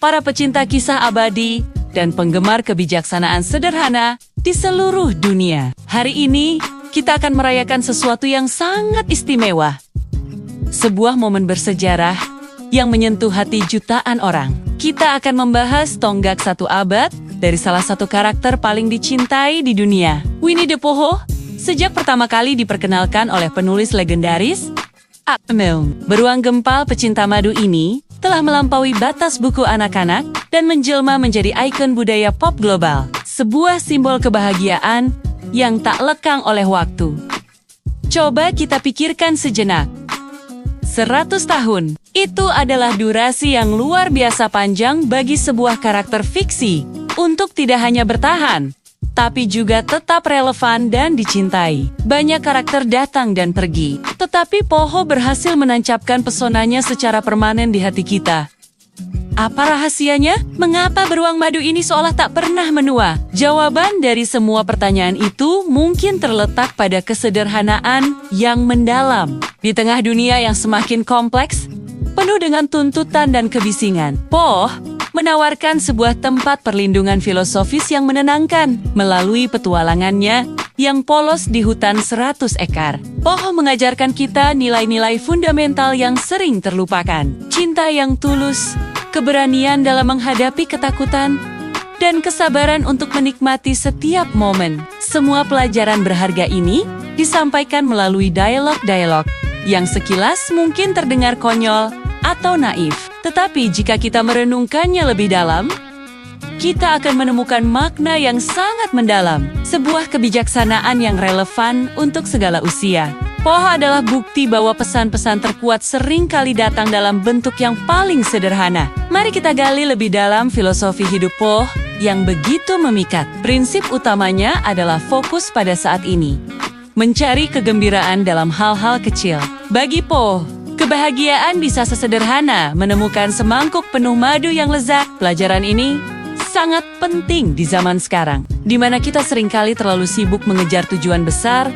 para pecinta kisah abadi, dan penggemar kebijaksanaan sederhana di seluruh dunia. Hari ini, kita akan merayakan sesuatu yang sangat istimewa. Sebuah momen bersejarah yang menyentuh hati jutaan orang. Kita akan membahas tonggak satu abad dari salah satu karakter paling dicintai di dunia, Winnie the Pooh. Sejak pertama kali diperkenalkan oleh penulis legendaris, beruang gempal pecinta madu ini telah melampaui batas buku anak-anak dan menjelma menjadi ikon budaya pop global. Sebuah simbol kebahagiaan yang tak lekang oleh waktu. Coba kita pikirkan sejenak. 100 tahun, itu adalah durasi yang luar biasa panjang bagi sebuah karakter fiksi untuk tidak hanya bertahan, tapi juga tetap relevan dan dicintai. Banyak karakter datang dan pergi, tetapi Pooh berhasil menancapkan pesonanya secara permanen di hati kita. Apa rahasianya? Mengapa beruang madu ini seolah tak pernah menua? Jawaban dari semua pertanyaan itu mungkin terletak pada kesederhanaan yang mendalam. Di tengah dunia yang semakin kompleks, penuh dengan tuntutan dan kebisingan, Pooh menawarkan sebuah tempat perlindungan filosofis yang menenangkan melalui petualangannya yang polos di hutan 100 ekar. Pooh mengajarkan kita nilai-nilai fundamental yang sering terlupakan. Cinta yang tulus, keberanian dalam menghadapi ketakutan, dan kesabaran untuk menikmati setiap momen. Semua pelajaran berharga ini disampaikan melalui dialog-dialog yang sekilas mungkin terdengar konyol atau naif. Tetapi jika kita merenungkannya lebih dalam, kita akan menemukan makna yang sangat mendalam. Sebuah kebijaksanaan yang relevan untuk segala usia. Pooh adalah bukti bahwa pesan-pesan terkuat sering kali datang dalam bentuk yang paling sederhana. Mari kita gali lebih dalam filosofi hidup Pooh yang begitu memikat. Prinsip utamanya adalah fokus pada saat ini. Mencari kegembiraan dalam hal-hal kecil. Bagi Pooh, kebahagiaan bisa sesederhana menemukan semangkuk penuh madu yang lezat. Pelajaran ini sangat penting di zaman sekarang, di mana kita seringkali terlalu sibuk mengejar tujuan besar,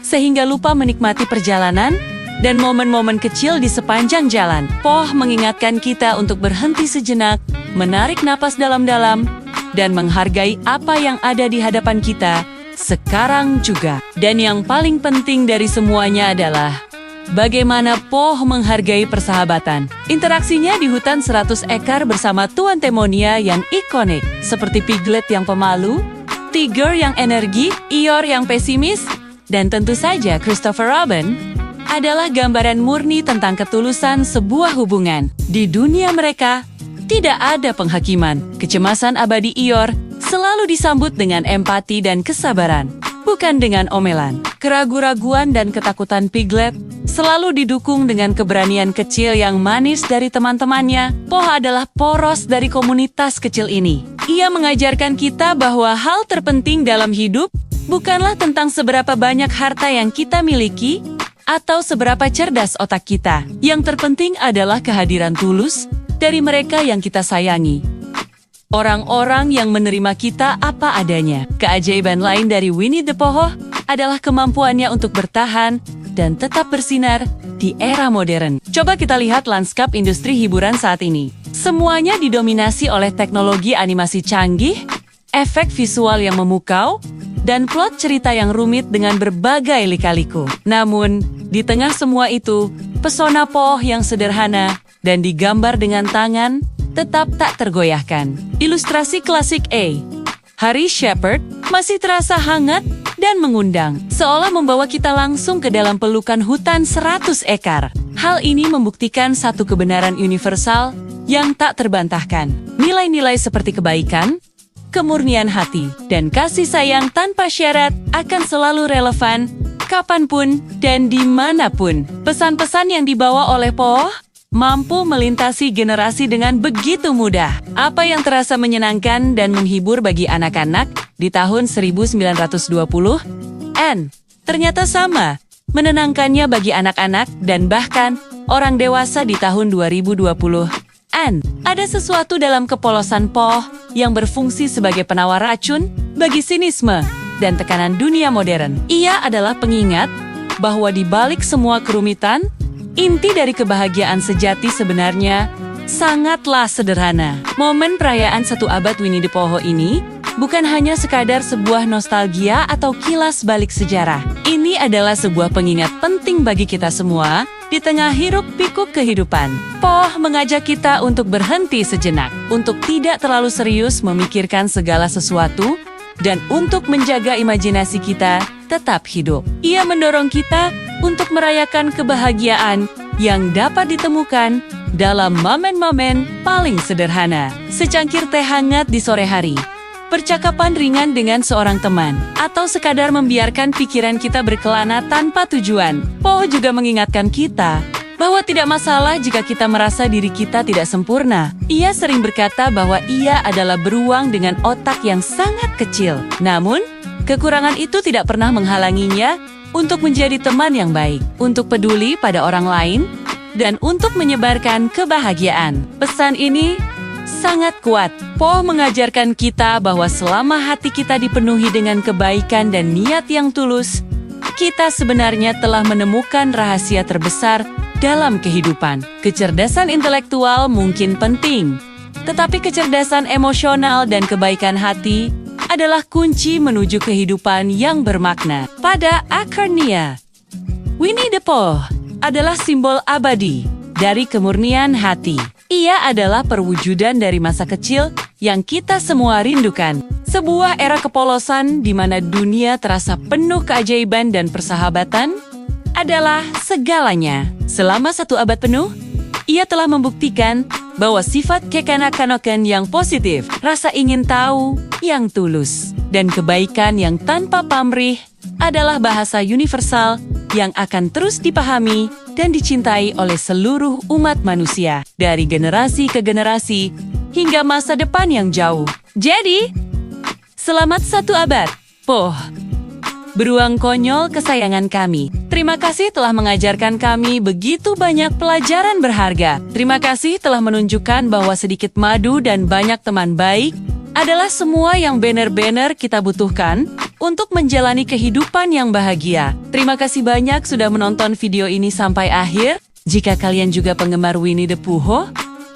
sehingga lupa menikmati perjalanan dan momen-momen kecil di sepanjang jalan. Pooh mengingatkan kita untuk berhenti sejenak, menarik napas dalam-dalam, dan menghargai apa yang ada di hadapan kita sekarang juga. Dan yang paling penting dari semuanya adalah bagaimana Pooh menghargai persahabatan. Interaksinya di hutan 100 ekar bersama Tuan Temonia yang ikonik, seperti Piglet yang pemalu, Tiger yang energi, Eeyore yang pesimis, dan tentu saja Christopher Robin, adalah gambaran murni tentang ketulusan sebuah hubungan. Di dunia mereka, tidak ada penghakiman. Kecemasan abadi Eeyore selalu disambut dengan empati dan kesabaran, bukan dengan omelan. Keraguan-raguan dan ketakutan Piglet selalu didukung dengan keberanian kecil yang manis dari teman-temannya. Pooh adalah poros dari komunitas kecil ini. Ia mengajarkan kita bahwa hal terpenting dalam hidup bukanlah tentang seberapa banyak harta yang kita miliki atau seberapa cerdas otak kita. Yang terpenting adalah kehadiran tulus dari mereka yang kita sayangi. Orang-orang yang menerima kita apa adanya. Keajaiban lain dari Winnie the Pooh adalah kemampuannya untuk bertahan dan tetap bersinar di era modern. Coba kita lihat lanskap industri hiburan saat ini. Semuanya didominasi oleh teknologi animasi canggih, efek visual yang memukau, dan plot cerita yang rumit dengan berbagai lika-liku. Namun, di tengah semua itu, pesona Pooh yang sederhana dan digambar dengan tangan tetap tak tergoyahkan. Ilustrasi klasik Harry Shepherd masih terasa hangat dan mengundang, seolah membawa kita langsung ke dalam pelukan hutan 100 ekar. Hal ini membuktikan satu kebenaran universal yang tak terbantahkan. Nilai-nilai seperti kebaikan, kemurnian hati, dan kasih sayang tanpa syarat akan selalu relevan kapanpun dan dimanapun. Pesan-pesan yang dibawa oleh Pooh mampu melintasi generasi dengan begitu mudah. Apa yang terasa menyenangkan dan menghibur bagi anak-anak di tahun 1920, ternyata sama menenangkannya bagi anak-anak dan bahkan orang dewasa di tahun 2020. Ada sesuatu dalam kepolosan Pooh yang berfungsi sebagai penawar racun bagi sinisme dan tekanan dunia modern. Ia adalah pengingat bahwa di balik semua kerumitan, inti dari kebahagiaan sejati sebenarnya sangatlah sederhana. Momen perayaan 1 abad Winnie the Pooh ini bukan hanya sekadar sebuah nostalgia atau kilas balik sejarah. Ini adalah sebuah pengingat penting bagi kita semua di tengah hiruk-pikuk kehidupan. Pooh mengajak kita untuk berhenti sejenak, untuk tidak terlalu serius memikirkan segala sesuatu, dan untuk menjaga imajinasi kita tetap hidup. Ia mendorong kita untuk merayakan kebahagiaan yang dapat ditemukan dalam momen-momen paling sederhana. Secangkir teh hangat di sore hari, percakapan ringan dengan seorang teman, atau sekadar membiarkan pikiran kita berkelana tanpa tujuan. Pooh juga mengingatkan kita bahwa tidak masalah jika kita merasa diri kita tidak sempurna. Ia sering berkata bahwa ia adalah beruang dengan otak yang sangat kecil. Namun, kekurangan itu tidak pernah menghalanginya untuk menjadi teman yang baik, untuk peduli pada orang lain, dan untuk menyebarkan kebahagiaan. Pesan ini sangat kuat. Pooh mengajarkan kita bahwa selama hati kita dipenuhi dengan kebaikan dan niat yang tulus, kita sebenarnya telah menemukan rahasia terbesar dalam kehidupan. Kecerdasan intelektual mungkin penting, tetapi kecerdasan emosional dan kebaikan hati adalah kunci menuju kehidupan yang bermakna. Pada akarnya, Winnie the Pooh adalah simbol abadi dari kemurnian hati. Ia adalah perwujudan dari masa kecil yang kita semua rindukan. Sebuah era kepolosan di mana dunia terasa penuh keajaiban dan persahabatan adalah segalanya. Selama 1 abad penuh, ia telah membuktikan bahwa sifat kekanak-kanakan yang positif, rasa ingin tahu yang tulus, dan kebaikan yang tanpa pamrih adalah bahasa universal yang akan terus dipahami dan dicintai oleh seluruh umat manusia, dari generasi ke generasi hingga masa depan yang jauh. Jadi, selamat 1 abad, Pooh, beruang konyol kesayangan kami. Terima kasih telah mengajarkan kami begitu banyak pelajaran berharga. Terima kasih telah menunjukkan bahwa sedikit madu dan banyak teman baik adalah semua yang benar-benar kita butuhkan untuk menjalani kehidupan yang bahagia. Terima kasih banyak sudah menonton video ini sampai akhir. Jika kalian juga penggemar Winnie the Pooh,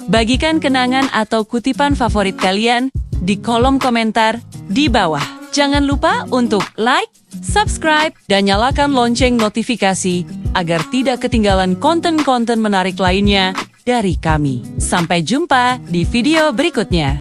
bagikan kenangan atau kutipan favorit kalian di kolom komentar di bawah. Jangan lupa untuk like, subscribe, dan nyalakan lonceng notifikasi agar tidak ketinggalan konten-konten menarik lainnya dari kami. Sampai jumpa di video berikutnya.